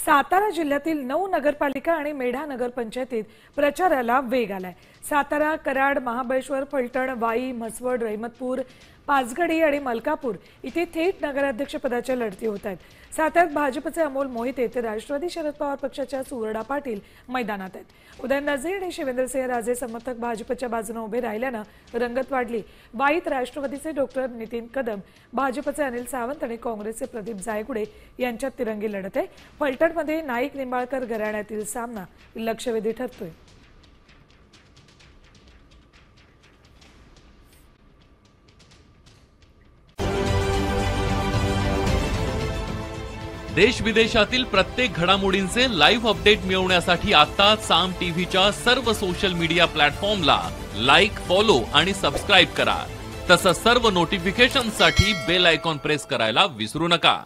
सातारा जिल्ह्यातील 9 नगरपालिका आणि मेढा नगरपंचायतीत प्रचाराला वेग आलाय। सातारा, कराड, महाबळेश्वर, फलटण, वाई, म्हसवड, रहिमतपूर, पाचगडी आणि मलकापूर इथे थेट नगराध्यक्षपदाच्या लढती होत आहेत। साताऱ्यात भाजपचे अमोल मोहिते तर राष्ट्रवादी शरद पवार पक्षाच्या सुवर्णा पाटील मैदानात आहेत। उदयनराजे आणि शिवेंद्रसिंह राजे समर्थक भाजपच्या बाजूने उभे राहिल्याने रंगत वाढली। वाईत राष्ट्रवादीचे डॉक्टर नितीन कदम, भाजपचे अनिल सावंत आणि काँग्रेसचे प्रदीप जायगुडे यांच्यात तिरंगी लढत आहे। फलटणमध्ये नाईक निंबाळकर घराण्यातील सामना लक्षवेधी ठरतोय। देश विदेशातील प्रत्येक घडामोडींचे लाईव्ह अपडेट मिळवण्यासाठी आता साम टीव्हीच्या सर्व सोशल मीडिया प्लॅटफॉर्मला लाईक, फॉलो आणि सबस्क्राइब करा। तसंच सर्व नोटिफिकेशनसाठी बेल आयकॉन प्रेस करायला विसरू नका।